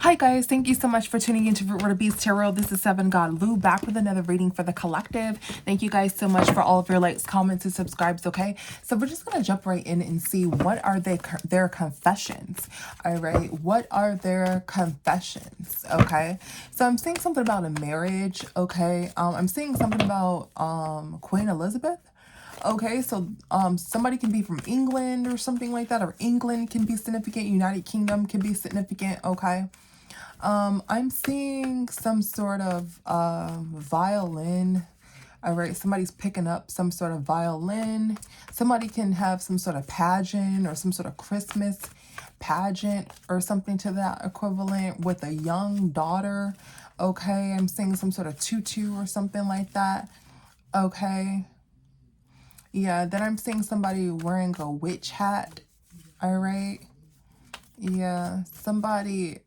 Hi guys, thank you so much for tuning into Root Word Beast Tarot. This is Seven God Lou back with another reading for the collective. Thank you guys so much for all of your likes, comments, and subscribes, okay? So we're just going to jump right in and see what are their confessions, all right? What are their confessions, okay? So I'm seeing something about a marriage, okay? I'm seeing something about Queen Elizabeth. Okay, so somebody can be from England or something like that, or England can be significant, United Kingdom can be significant, okay? I'm seeing some sort of violin. All right, somebody's picking up some sort of violin. Somebody can have some sort of pageant or some sort of Christmas pageant or something to that equivalent with a young daughter. Okay, I'm seeing some sort of tutu or something like that. Okay. Yeah, then I'm seeing somebody wearing a witch hat. All right. Yeah, somebody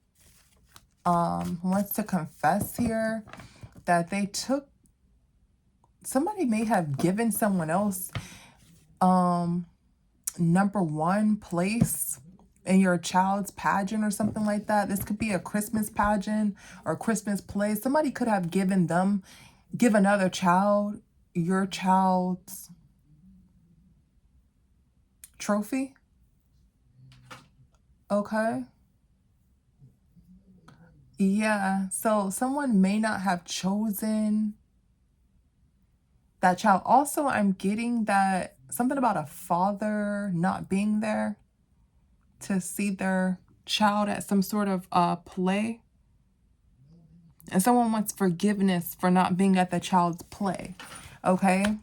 wants to confess here that they took, somebody may have given someone else number one place in your child's pageant or something like that. This could be a Christmas pageant or Christmas play. Somebody could have give another child your child's trophy. Okay. Yeah, so someone may not have chosen that child. Also, I'm getting that something about a father not being there to see their child at some sort of play. And someone wants forgiveness for not being at the child's play. Okay,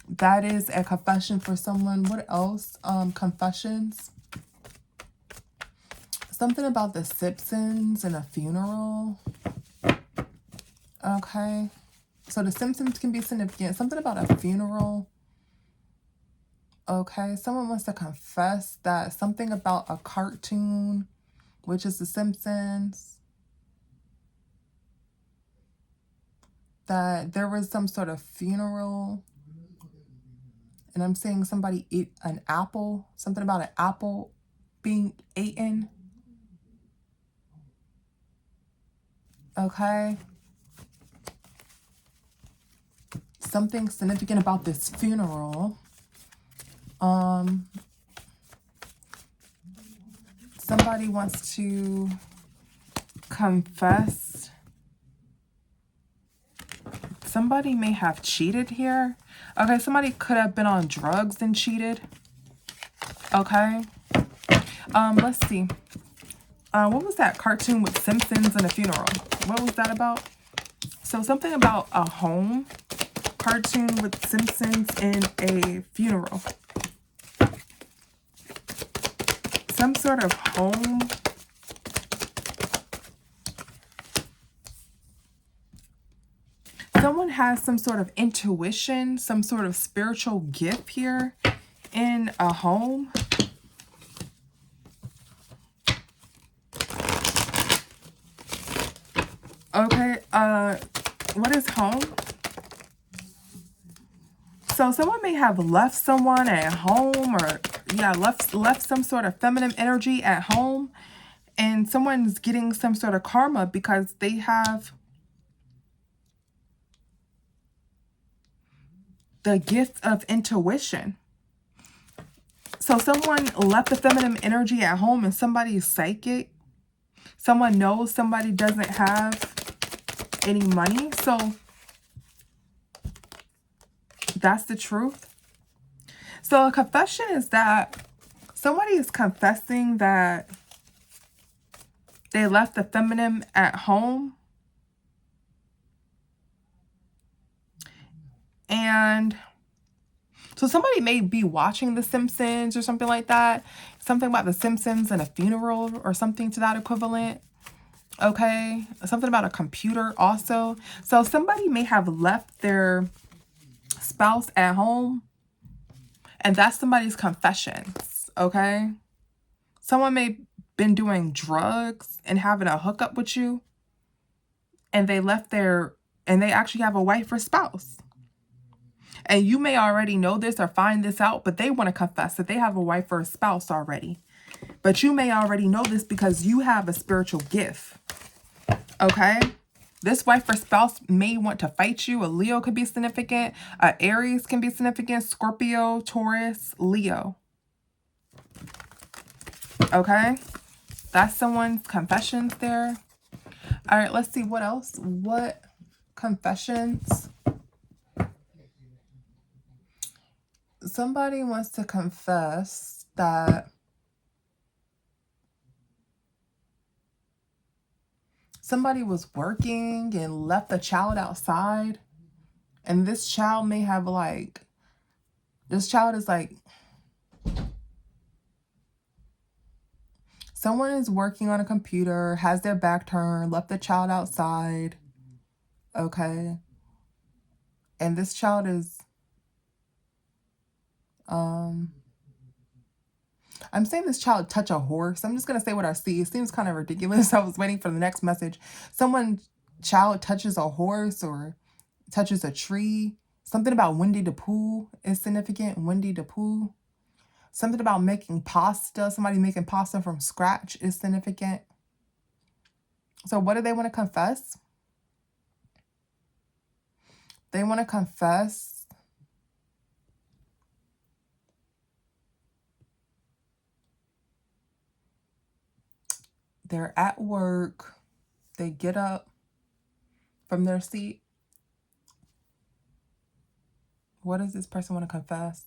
that is a confession for someone. What else? Confessions. Something about the Simpsons and a funeral. Okay. So the Simpsons can be significant. Something about a funeral. Okay. Someone wants to confess that something about a cartoon, which is the Simpsons, that there was some sort of funeral. And I'm seeing somebody eat an apple. Something about an apple being eaten. Okay. Something significant about this funeral. Somebody wants to confess. Somebody may have cheated here. Okay, somebody could have been on drugs and cheated. Okay. Let's see. What was that cartoon with Simpsons and a funeral? What was that about? So something about a home cartoon with Simpsons and a funeral. Some sort of home. Someone has some sort of intuition, some sort of spiritual gift here in a home. Okay, what is home? So someone may have left someone at home, or yeah, left some sort of feminine energy at home, and someone's getting some sort of karma because they have the gift of intuition. So someone left the feminine energy at home and somebody is psychic. Someone knows somebody doesn't have any money. So that's the truth. So a confession is that somebody is confessing that they left the feminine at home. And so somebody may be watching The Simpsons or something like that. Something about The Simpsons and a funeral or something to that equivalent. Okay. Something about a computer also. So somebody may have left their spouse at home. And that's somebody's confessions. Okay. Someone may been doing drugs and having a hookup with you. And they left and they actually have a wife or spouse. And you may already know this or find this out, but they want to confess that they have a wife or a spouse already. But you may already know this because you have a spiritual gift. Okay? This wife or spouse may want to fight you. A Leo could be significant. Aries can be significant. Scorpio, Taurus, Leo. Okay? That's someone's confessions there. All right, let's see what else. What confessions? Somebody wants to confess that somebody was working and left a child outside. And this child may have like, this child is like, someone is working on a computer, has their back turned, left the child outside. Okay. And this child is, I'm saying this child touch a horse. I'm just going to say what I see. It seems kind of ridiculous. I was waiting for the next message. Child touches a horse or touches a tree. Something about Winnie the Pooh is significant. Winnie the Pooh. Something about making pasta. Somebody making pasta from scratch is significant. So what do they want to confess? They want to confess they're at work. They get up from their seat. What does this person want to confess?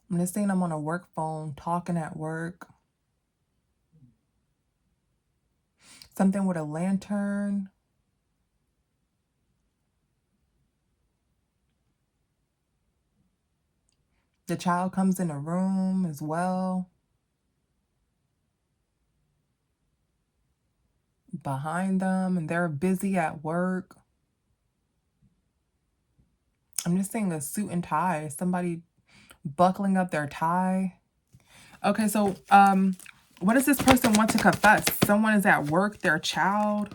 I'm just saying I'm on a work phone talking at work. Something with a lantern. The child comes in a room as well. Behind them, and they're busy at work. I'm just saying a suit and tie. Somebody buckling up their tie. Okay, so what does this person want to confess? Someone is at work. Their child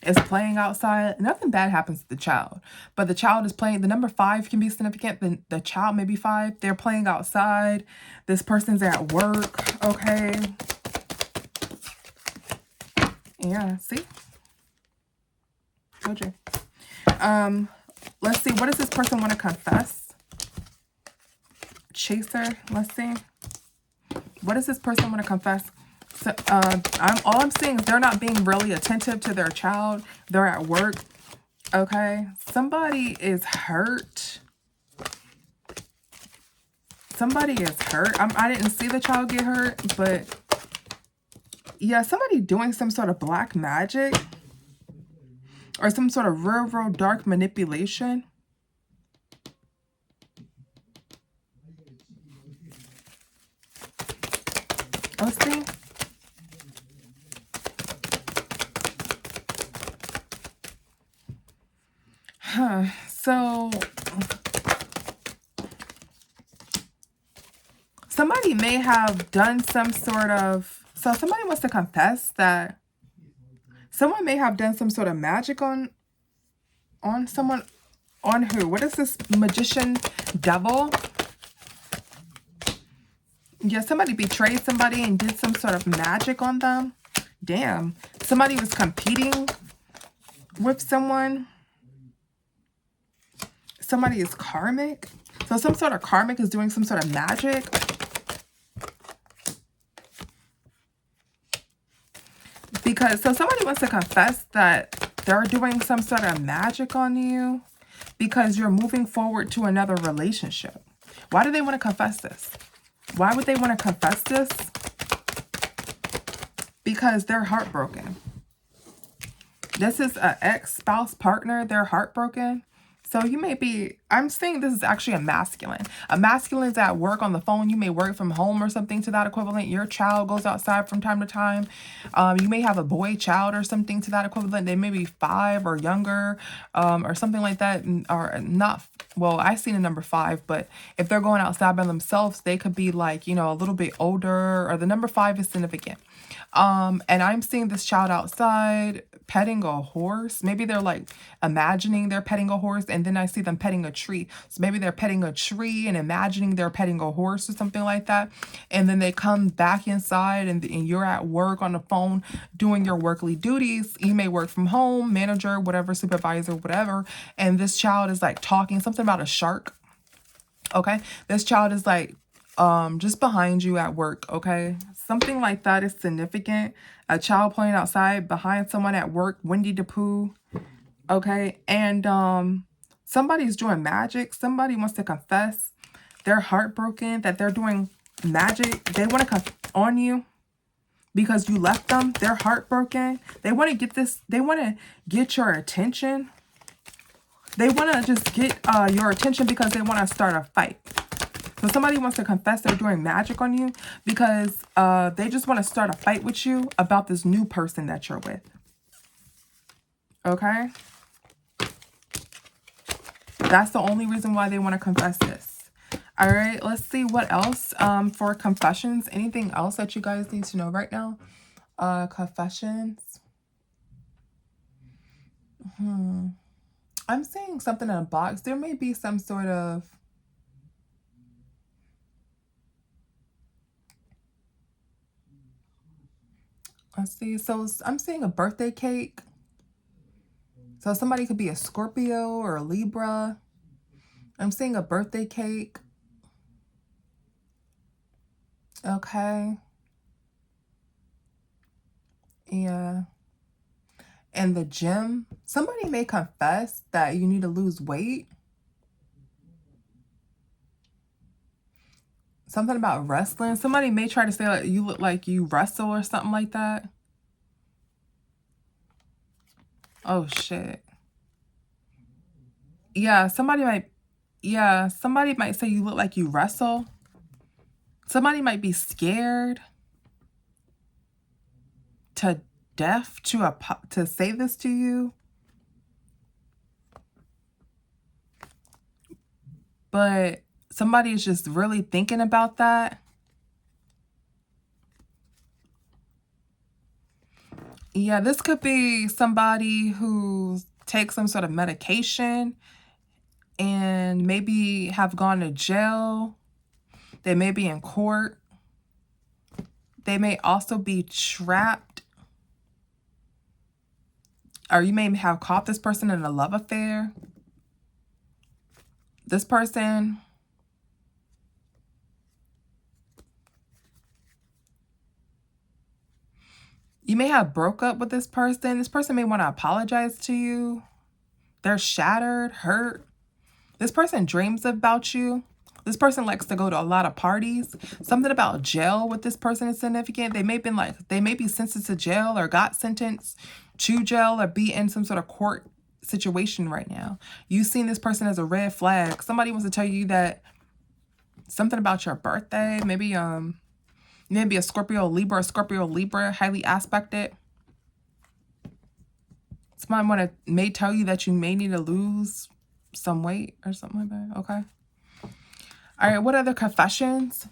is playing outside. Nothing bad happens to the child, but the child is playing. The number 5 can be significant. The child may be 5. They're playing outside. This person's at work. Okay. Yeah, see? Told you. Let's see. What does this person want to confess? Chaser. Let's see. What does this person want to confess? So, all I'm seeing is they're not being really attentive to their child. They're at work. Okay. Somebody is hurt. Somebody is hurt. I didn't see the child get hurt, but yeah, somebody doing some sort of black magic or some sort of real dark manipulation. Let's see. So somebody may have done some sort of, so somebody wants to confess that someone may have done some sort of magic on someone. On who? What is this magician devil? Yeah, somebody betrayed somebody and did some sort of magic on them. Damn. Somebody was competing with someone. Somebody is karmic. So some sort of karmic is doing some sort of magic. So somebody wants to confess that they're doing some sort of magic on you because you're moving forward to another relationship. Why do they want to confess this? Why would they want to confess this? Because they're heartbroken. This is an ex-spouse partner. They're heartbroken. So you may be, I'm saying this is actually a masculine. A masculine is at work on the phone. You may work from home or something to that equivalent. Your child goes outside from time to time. You may have a boy child or something to that equivalent. They may be 5 or younger or something like that. Or not well, I seen a number 5, but if they're going outside by themselves, they could be like, you know, a little bit older, or the number 5 is significant. And I'm seeing this child outside petting a horse. Maybe they're like imagining they're petting a horse, and then I see them petting a tree. So maybe they're petting a tree and imagining they're petting a horse or something like that. And then they come back inside, and you're at work on the phone doing your workly duties. You may work from home, manager, whatever, supervisor, whatever. And this child is like talking something about a shark. Okay. This child is like just behind you at work. Okay. Something like that is significant. A child playing outside behind someone at work, Winnie the Pooh. Okay. And somebody's doing magic. Somebody wants to confess they're heartbroken that they're doing magic. They want to on you because you left them. They're heartbroken. They want to get this. They want to get your attention. They want to just get your attention because they want to start a fight. So somebody wants to confess they're doing magic on you because they just want to start a fight with you about this new person that you're with. Okay? That's the only reason why they want to confess this. All right, let's see what else for confessions. Anything else that you guys need to know right now? Confessions. I'm seeing something in a box. There may be some sort of... Let's see. So I'm seeing a birthday cake. So somebody could be a Scorpio or a Libra. I'm seeing a birthday cake. Okay. Yeah. And the gym. Somebody may confess that you need to lose weight. Something about wrestling. Somebody may try to say like you look like you wrestle or something like that. Oh, shit. Yeah, somebody might say you look like you wrestle. Somebody might be scared to death to say this to you. But somebody is just really thinking about that. Yeah, this could be somebody who takes some sort of medication and maybe have gone to jail. They may be in court. They may also be trapped. Or you may have caught this person in a love affair. This person... You may have broke up with this person. This person may want to apologize to you. They're shattered, hurt. This person dreams about you. This person likes to go to a lot of parties. Something about jail with this person is significant. They may be sentenced to jail or got sentenced to jail or be in some sort of court situation right now. You've seen this person as a red flag. Somebody wants to tell you that something about your birthday, maybe a Scorpio, Libra, highly aspected. Somebody may tell you that you may need to lose some weight or something like that. Okay. All right. What other confessions?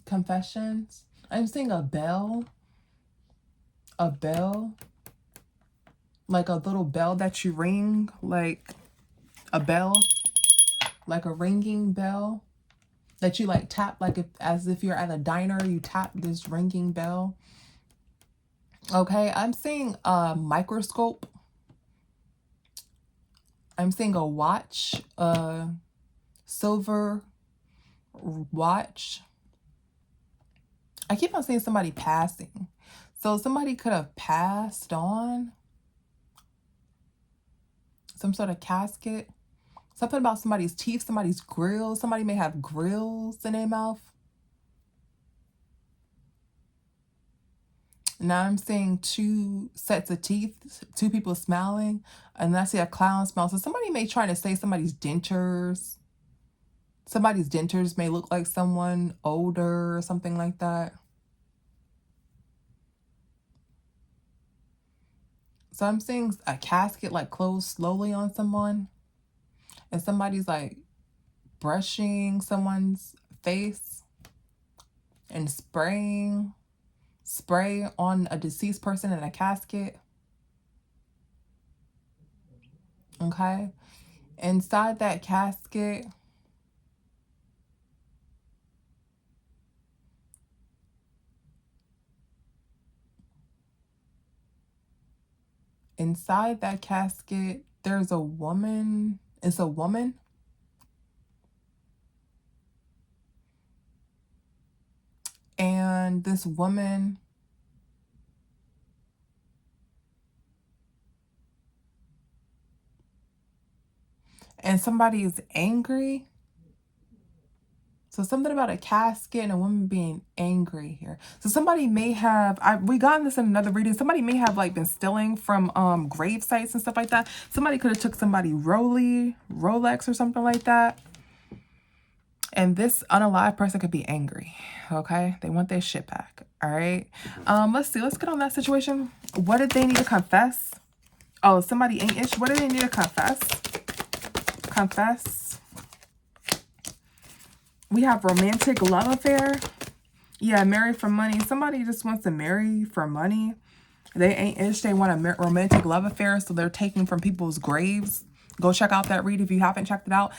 Confessions. I'm seeing a bell. A bell. Like a little bell that you ring. Like a bell. Like a ringing bell. That you like tap, like as if you're at a diner, you tap this ringing bell. Okay, I'm seeing a microscope. I'm seeing a watch, a silver watch. I keep on seeing somebody passing. So somebody could have passed on. Some sort of casket. Something about somebody's teeth, somebody's grills. Somebody may have grills in their mouth. Now I'm seeing 2 sets of teeth, 2 people smiling, and I see a clown smile. So somebody may try to say somebody's dentures. Somebody's dentures may look like someone older or something like that. So I'm seeing a casket like close slowly on someone. and somebody's like brushing someone's face and spray on a deceased person in a casket. Okay, inside that casket, there's a woman. It's a woman. And this woman, and somebody is angry. So something about a casket and a woman being angry here. So somebody may have, we got this in another reading. Somebody may have like been stealing from grave sites and stuff like that. Somebody could have took somebody Rolex or something like that. And this unalive person could be angry. Okay, they want their shit back. All right. Let's see. Let's get on that situation. What did they need to confess? Oh, somebody ain't ish. What do they need to confess? Confess. We have romantic love affair. Yeah, marry for money. Somebody just wants to marry for money. They ain't ish. They want a romantic love affair, so they're taking from people's graves. Go check out that read if you haven't checked it out.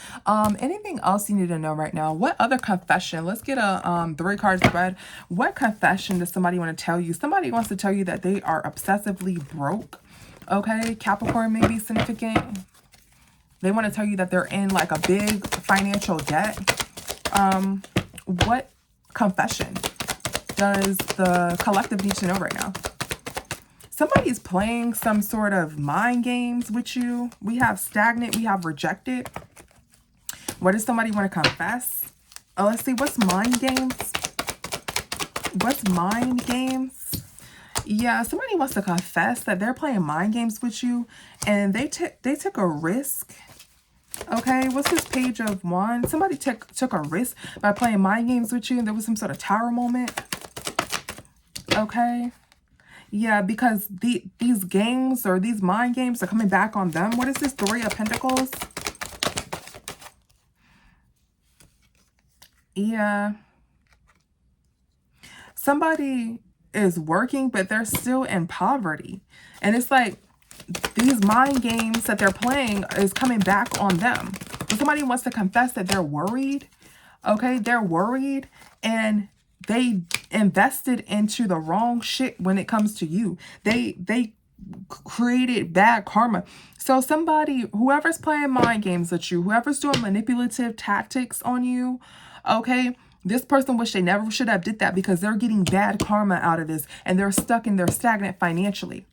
Anything else you need to know right now? What other confession? Let's get a 3-card spread. What confession does somebody want to tell you? Somebody wants to tell you that they are obsessively broke. Okay, Capricorn may be significant. They want to tell you that they're in like a big financial debt. What confession does the collective need to know right now? Somebody's playing some sort of mind games with you. We have stagnant. We have rejected. What does somebody want to confess? Oh, let's see. What's mind games? What's mind games? Yeah, somebody wants to confess that they're playing mind games with you, and they took a risk. Okay, what's this Page of Wands? Somebody took a risk by playing mind games with you, and there was some sort of tower moment. Okay. Yeah, because these games or these mind games are coming back on them. What is this 3 of Pentacles? Yeah. Somebody is working, but they're still in poverty. And it's like these mind games that they're playing is coming back on them. If somebody wants to confess that they're worried, okay, they're worried and they invested into the wrong shit when it comes to you. They created bad karma. So somebody, whoever's playing mind games with you, whoever's doing manipulative tactics on you, okay, this person wish they never should have did that because they're getting bad karma out of this and they're stuck and they're stagnant financially.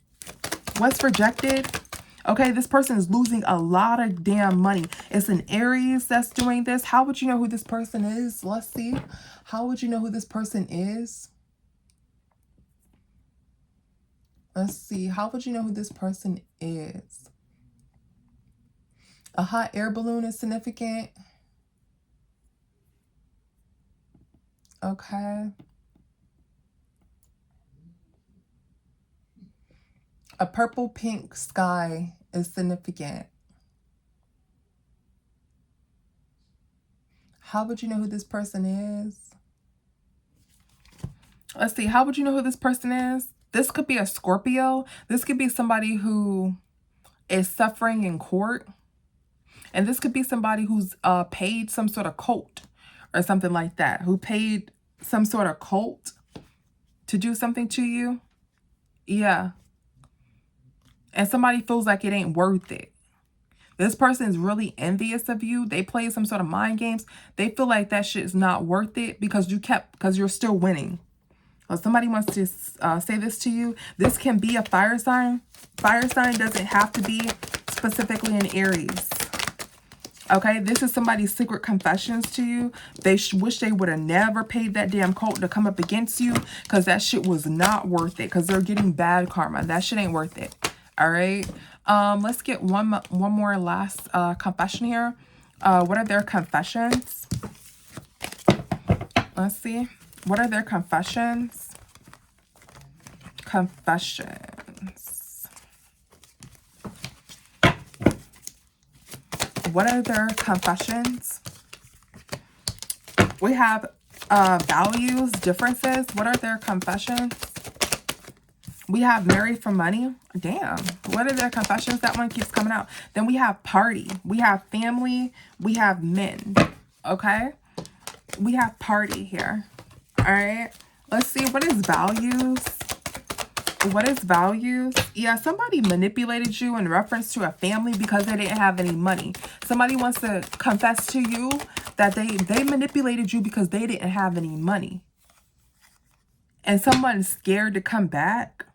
What's rejected? Okay, this person is losing a lot of damn money. It's an Aries that's doing this. How would you know who this person is? Let's see. How would you know who this person is? Let's see. How would you know who this person is? A hot air balloon is significant. Okay. A purple pink sky is significant. How would you know who this person is? Let's see. How would you know who this person is? This could be a Scorpio. This could be somebody who is suffering in court. And this could be somebody who's paid some sort of cult or something like that. Who paid some sort of cult to do something to you. Yeah. And somebody feels like it ain't worth it. This person is really envious of you. They play some sort of mind games. They feel like that shit is not worth it because you're still winning. Or somebody wants to say this to you. This can be a fire sign. Fire sign doesn't have to be specifically an Aries. Okay, this is somebody's secret confessions to you. They wish they would have never paid that damn cult to come up against you because that shit was not worth it because they're getting bad karma. That shit ain't worth it. All right. Let's get one more last confession here. What are their confessions? Let's see. What are their confessions? Confessions. What are their confessions? We have values, differences. What are their confessions? We have married for money. Damn. What are their confessions? That one keeps coming out. Then we have party. We have family. We have men. Okay? We have party here. All right? Let's see. What is values? What is values? Yeah, somebody manipulated you in reference to a family because they didn't have any money. Somebody wants to confess to you that they manipulated you because they didn't have any money. And someone's scared to come back.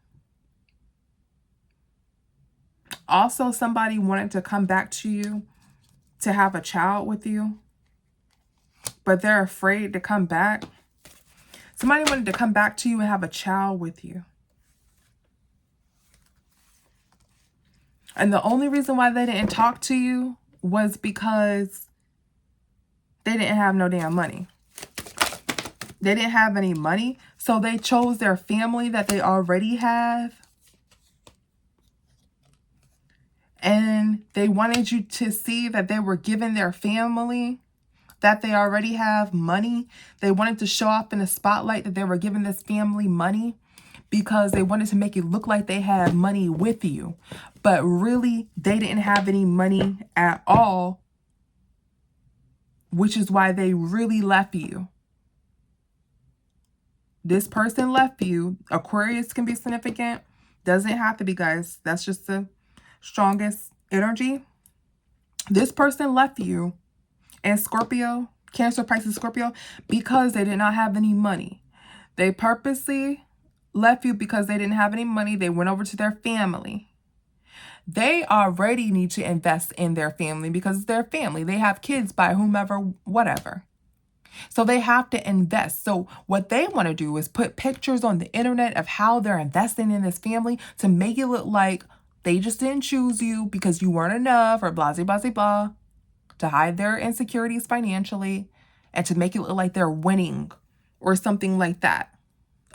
Also, somebody wanted to come back to you to have a child with you, but they're afraid to come back. Somebody wanted to come back to you and have a child with you. And the only reason why they didn't talk to you was because they didn't have no damn money. They didn't have any money, so they chose their family that they already have. And they wanted you to see that they were giving their family that they already have money. They wanted to show off in the spotlight that they were giving this family money because they wanted to make it look like they had money with you. But really, they didn't have any money at all, which is why they really left you. This person left you. Aquarius can be significant. Doesn't have to be, guys. That's just the strongest energy. This person left you, and Scorpio, Cancer, Pisces, Scorpio, because they did not have any money. They purposely left you because they didn't have any money. They went over to their family. They already need to invest in their family because it's their family. They have kids by whomever, whatever. So they have to invest. So what they want to do is put pictures on the internet of how they're investing in this family to make it look like they just didn't choose you because you weren't enough or blah, blah, blah, blah, to hide their insecurities financially and to make it look like they're winning or something like that.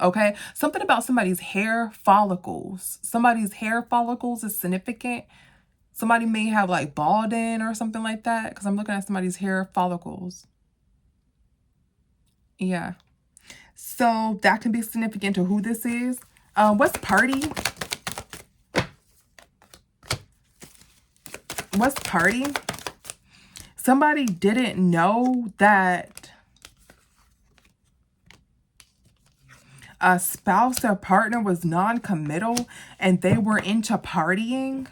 Okay? Something about somebody's hair follicles. Somebody's hair follicles is significant. Somebody may have like balding or something like that because I'm looking at somebody's hair follicles. Yeah. So that can be significant to who this is. What's party? What's party? Somebody didn't know that a spouse or partner was non-committal and they were into partying.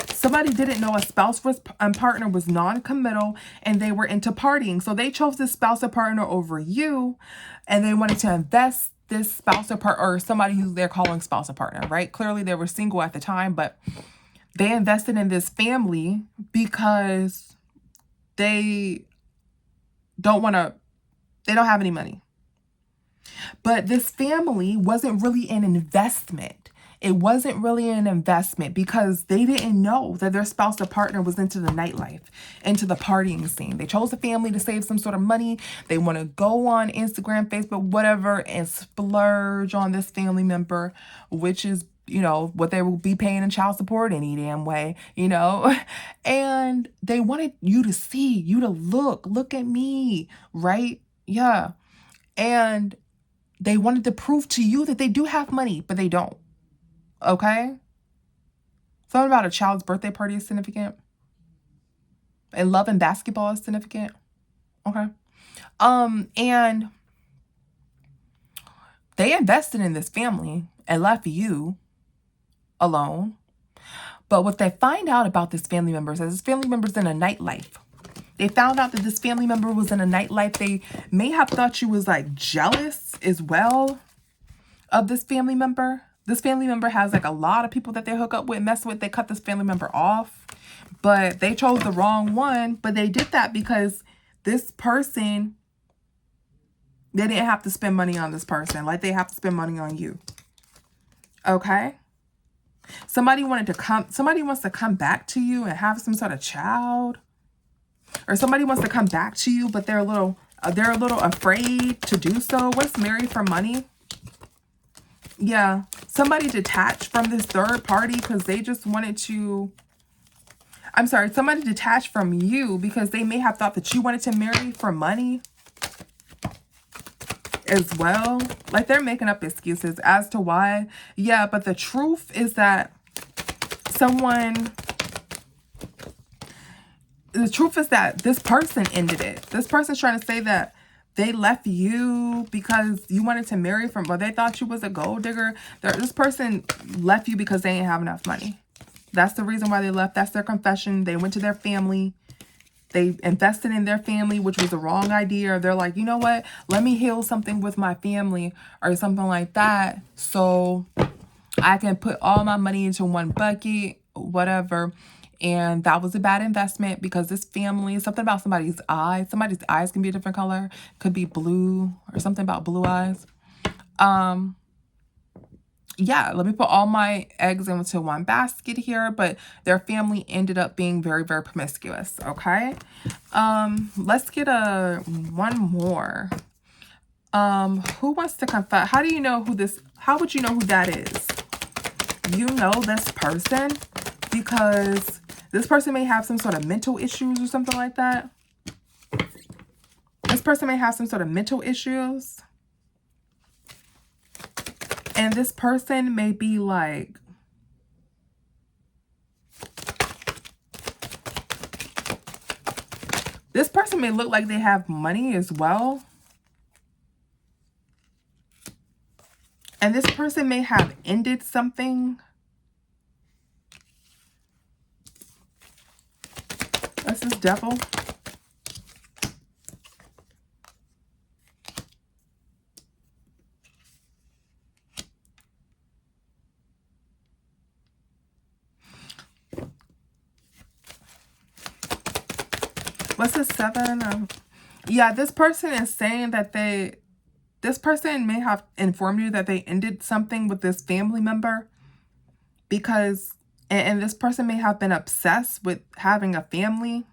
Somebody didn't know a spouse and partner was non-committal and they were into partying. So they chose this spouse or partner over you and they wanted to invest this spouse or partner, or somebody who they're calling spouse or partner, right? Clearly they were single at the time, but they invested in this family because they don't have any money. But this family wasn't really an investment. It wasn't really an investment because they didn't know that their spouse or partner was into the nightlife, into the partying scene. They chose a family to save some sort of money. They want to go on Instagram, Facebook, whatever, and splurge on this family member, which is, you know, what they will be paying in child support any damn way, you know. And they wanted you to see, you to look at me, right? Yeah. And they wanted to prove to you that they do have money, but they don't. Okay? Something about a child's birthday party is significant. And love and basketball is significant. Okay. And they invested in this family and left you alone. But what they find out about this family member is this family member's in a nightlife. They found out that this family member was in a nightlife. They may have thought you was like jealous as well of this family member. This family member has like a lot of people that they hook up with, mess with. They cut this family member off, but they chose the wrong one. But they did that because this person, they didn't have to spend money on this person like they have to spend money on you. Okay? Somebody wants to come back to you and have some sort of child. Or somebody wants to come back to you, but they're a little afraid to do so. What's married for money? Yeah, somebody detached from this third party because they just wanted to, I'm sorry, somebody detached from you because they may have thought that you wanted to marry for money as well. Like, they're making up excuses as to why. Yeah, but the truth is that the truth is that this person ended it. This person's trying to say that they left you because you wanted to marry from, but they thought you was a gold digger. This person left you because they didn't have enough money. That's the reason why they left. That's their confession. They went to their family. They invested in their family, which was the wrong idea. They're like, you know what? Let me heal something with my family or something like that, so I can put all my money into one bucket, whatever. And that was a bad investment because this family, something about somebody's eyes can be a different color. Could be blue or something about blue eyes. Yeah, let me put all my eggs into one basket here, but their family ended up being very, very promiscuous, okay? Let's get one more. Who wants to confess? How do you know how would you know who that is? You know this person because this person may have some sort of mental issues or something like that. This person may have some sort of mental issues. And this person may be like, this person may look like they have money as well. And this person may have ended something. That's this devil. What's this 7? Yeah, this person is saying that this person may have informed you that they ended something with this family member because, and this person may have been obsessed with having a family,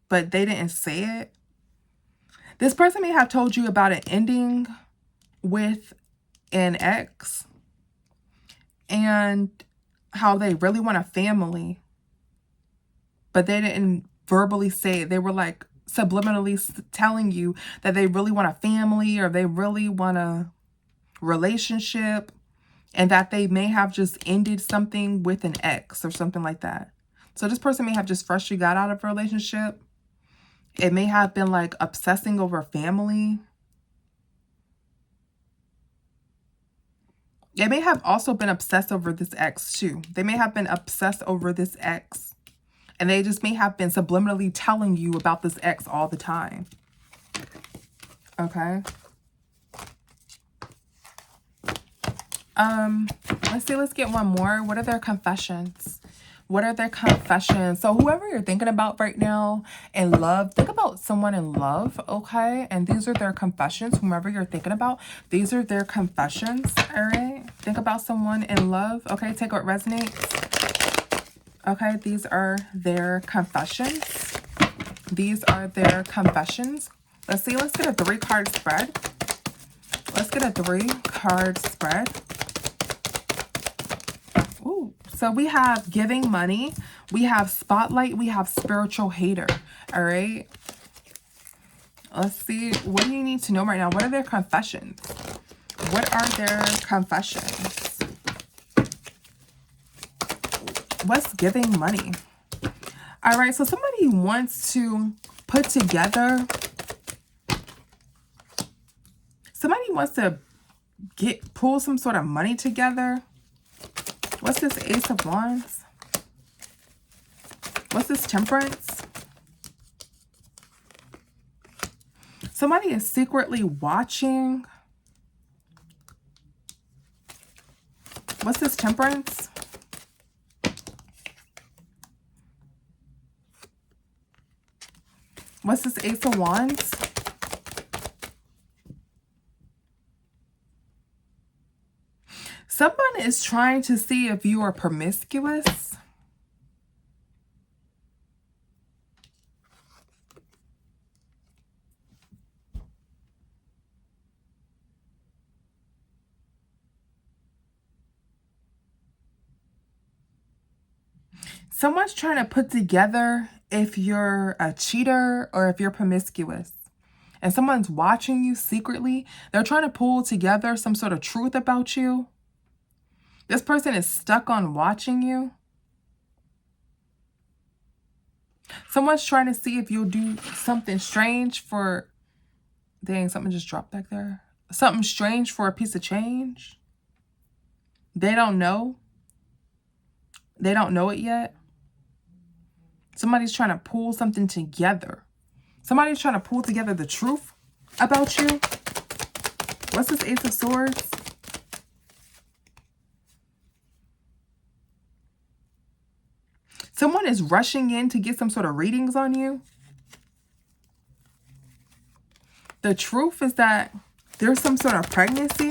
but they didn't say it. This person may have told you about an ending with an ex and how they really want a family, but they didn't verbally say it. They were like subliminally telling you that they really want a family or they really want a relationship, and that they may have just ended something with an ex or something like that. So this person may have just freshly got out of a relationship. It may have been like obsessing over family. They may have also been obsessed over this ex too. They may have been obsessed over this ex. And they just may have been subliminally telling you about this ex all the time. Okay. Let's see, let's get one more. What are their confessions? What are their confessions? So whoever you're thinking about right now in love, think about someone in love, okay? And these are their confessions. Whomever you're thinking about, these are their confessions, all right? Think about someone in love, okay? Take what resonates. Okay, these are their confessions. These are their confessions. Let's see, let's get a 3-card spread. Let's get a 3-card spread. Ooh, so we have giving money, we have spotlight, we have spiritual hater. All right. Let's see, what do you need to know right now? What are their confessions? What are their confessions? What's giving money? All right, so somebody wants to put together, somebody wants to pull some sort of money together. What's this Ace of Wands? What's this Temperance? Somebody is secretly watching. What's this Temperance? What's this Ace of Wands? Someone is trying to see if you are promiscuous. Someone's trying to put together if you're a cheater or if you're promiscuous. And someone's watching you secretly. They're trying to pull together some sort of truth about you. This person is stuck on watching you. Someone's trying to see if you'll do something strange for... Dang, something just dropped back there. Something strange for a piece of change. They don't know. They don't know it yet. Somebody's trying to pull something together. Somebody's trying to pull together the truth about you. What's this Ace of Swords? Someone is rushing in to get some sort of readings on you. The truth is that there's some sort of pregnancy.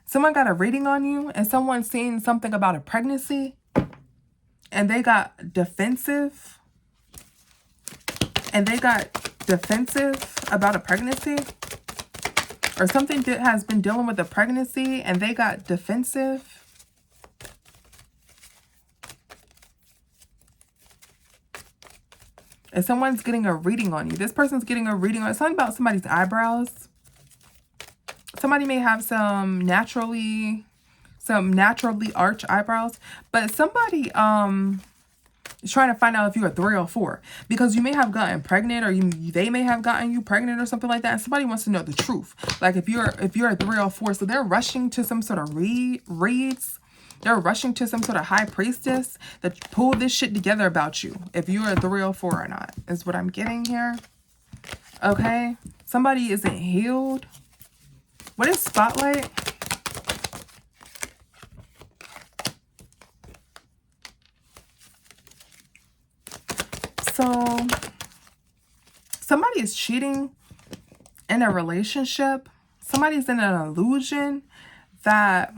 Someone got a reading on you and someone's saying something about a pregnancy and they got defensive. And they got defensive about a pregnancy. Or something that has been dealing with a pregnancy and they got defensive. And someone's getting a reading on you. This person's getting a reading on something about somebody's eyebrows. Somebody may have some naturally arched eyebrows. But somebody is trying to find out if you're a 3 or 4. Because you may have gotten pregnant or they may have gotten you pregnant or something like that. And somebody wants to know the truth. Like if you're a 3 or 4. So they're rushing to some sort of reads. They're rushing to some sort of high priestess that pull this shit together about you. If you're a 3 or 4 or not, is what I'm getting here. Okay. Somebody isn't healed. What is spotlight? So somebody is cheating in a relationship. Somebody's in an illusion that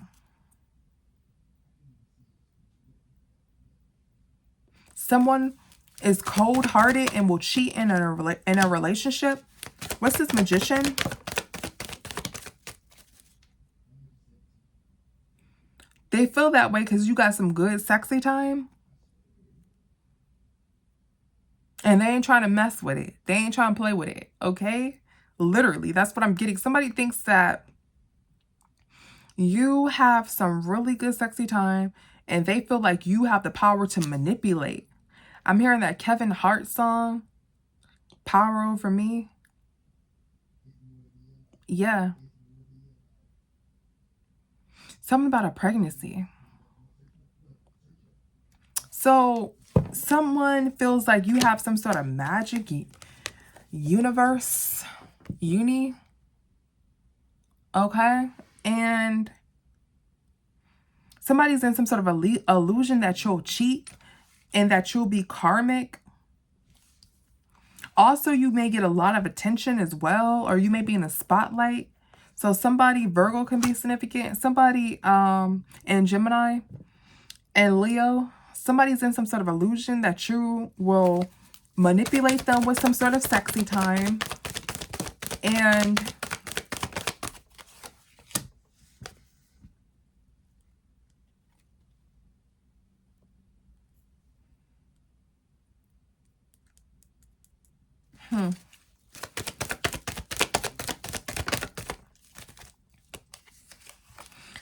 someone is cold-hearted and will cheat in a relationship. What's this Magician? They feel that way because you got some good sexy time. And they ain't trying to mess with it. They ain't trying to play with it. Okay? Literally, that's what I'm getting. Somebody thinks that you have some really good sexy time and they feel like you have the power to manipulate. I'm hearing that Kevin Hart song, Power Over Me. Yeah. Something about a pregnancy. So someone feels like you have some sort of magic universe, okay? And somebody's in some sort of illusion that you'll cheat and that you'll be karmic. Also, you may get a lot of attention as well, or you may be in the spotlight. So somebody, Virgo can be significant. Somebody in Gemini and Leo, somebody's in some sort of illusion that you will manipulate them with some sort of sexy time. And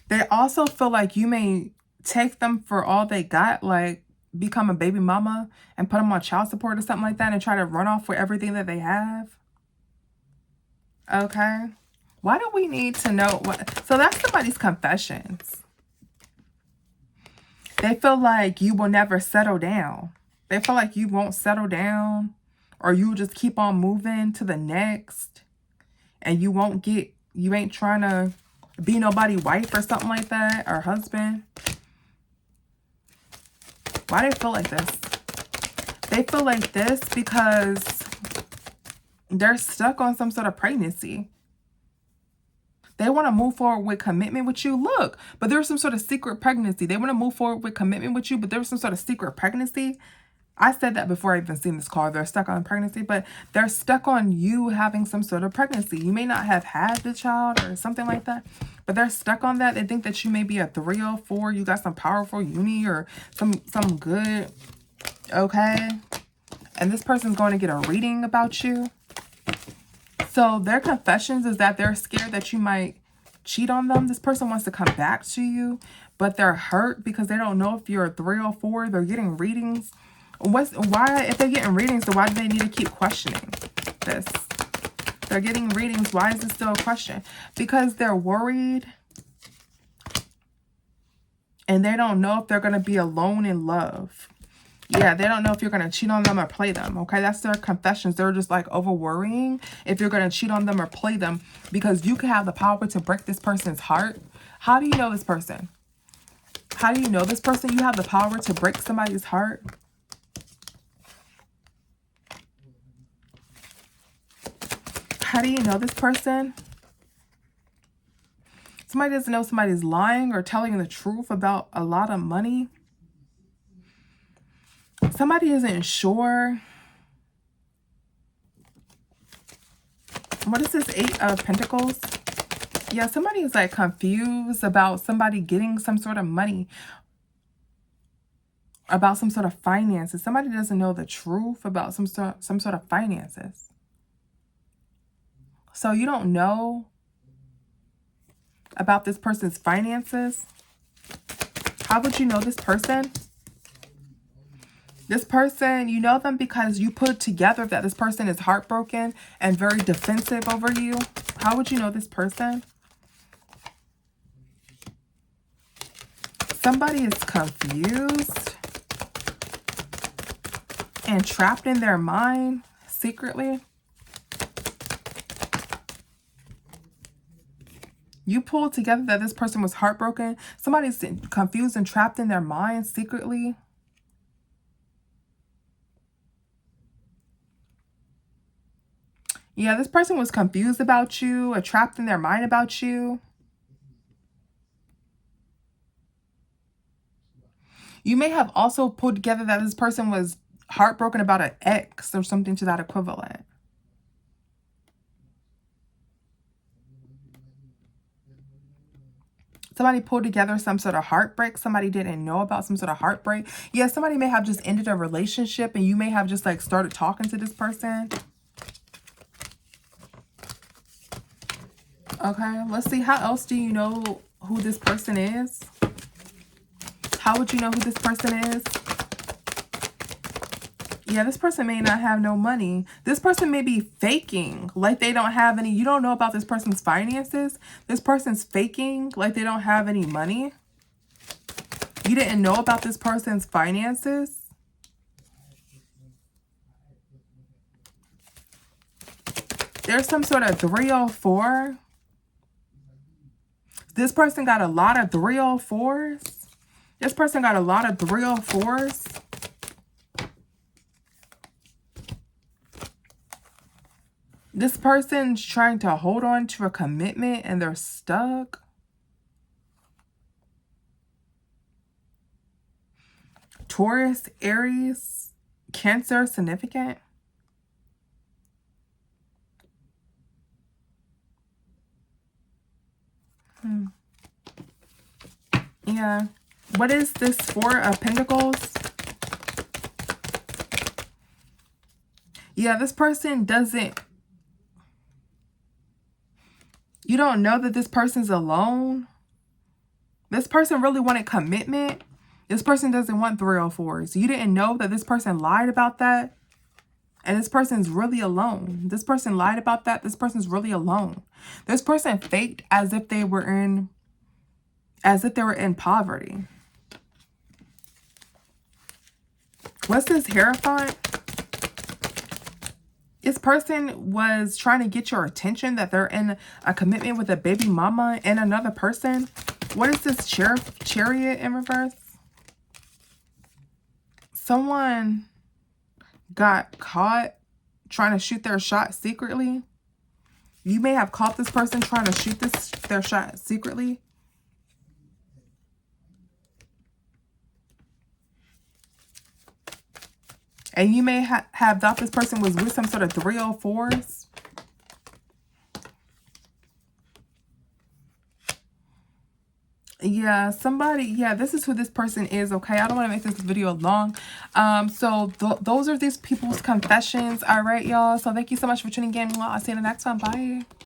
they also feel like you may take them for all they got, like become a baby mama and put them on child support or something like that and try to run off with everything that they have. Okay. Why do we need to know what? So that's somebody's confessions. They feel like you will never settle down. They feel like you won't settle down, or you just keep on moving to the next, and you ain't trying to be nobody's wife or something like that, or husband. Why do they feel like this? They feel like this because they're stuck on some sort of pregnancy. They want to move forward with commitment with you. Look, but there's some sort of secret pregnancy. They want to move forward with commitment with you, but there's some sort of secret pregnancy. I said that before I even seen this card. They're stuck on pregnancy, but they're stuck on you having some sort of pregnancy. You may not have had the child or something like that, but they're stuck on that. They think that you may be a 304. You got some powerful uni or some good, okay? And this person's going to get a reading about you. So their confessions is that they're scared that you might cheat on them. This person wants to come back to you, but they're hurt because they don't know if you're a 304. They're getting readings. Why, if they're getting readings, then why do they need to keep questioning this? They're getting readings. Why is this still a question? Because they're worried and they don't know if they're going to be alone in love. Yeah, they don't know if you're going to cheat on them or play them, okay? That's their confessions. They're just like over worrying if you're going to cheat on them or play them, because you can have the power to break this person's heart. How do you know this person? How do you know this person? You have the power to break somebody's heart. How do you know this person? Somebody doesn't know somebody's lying or telling the truth about a lot of money. Somebody isn't sure. What is this 8 of Pentacles? Yeah, somebody is like confused about somebody getting some sort of money, about some sort of finances. Somebody doesn't know the truth about some sort of finances. So you don't know about this person's finances. How would you know this person? This person, you know them because you put together that this person is heartbroken and very defensive over you. How would you know this person? Somebody is confused and trapped in their mind secretly. You pulled together that this person was heartbroken. Somebody's confused and trapped in their mind secretly. Yeah, this person was confused about you or trapped in their mind about you. You may have also pulled together that this person was heartbroken about an ex or something to that equivalent. Somebody pulled together some sort of heartbreak. Somebody didn't know about some sort of heartbreak. Yeah, somebody may have just ended a relationship and you may have just like started talking to this person. Okay, let's see. How else do you know who this person is? How would you know who this person is? Yeah, this person may not have no money. This person may be faking like they don't have any. You don't know about this person's finances. This person's faking like they don't have any money. You didn't know about this person's finances. There's some sort of 304. This person got a lot of 304s. This person got a lot of 304s. This person's trying to hold on to a commitment and they're stuck. Taurus, Aries, Cancer, significant. Yeah. What is this 4 of Pentacles? Yeah, this person doesn't... You don't know that this person's alone. This person really wanted commitment. This person doesn't want 304s. You didn't know that this person lied about that. And this person's really alone. This person lied about that. This person's really alone. This person faked as if they were in poverty. What's this Hierophant? This person was trying to get your attention that they're in a commitment with a baby mama and another person. What is this Chariot in reverse? Someone got caught trying to shoot their shot secretly. You may have caught this person trying to shoot their shot secretly. And you may have thought this person was with some sort of 304s. Yeah, somebody, yeah, this is who this person is, okay? I don't want to make this video long. So those are these people's confessions. All right, y'all. So thank you so much for tuning in. I'll see you in the next one. Bye.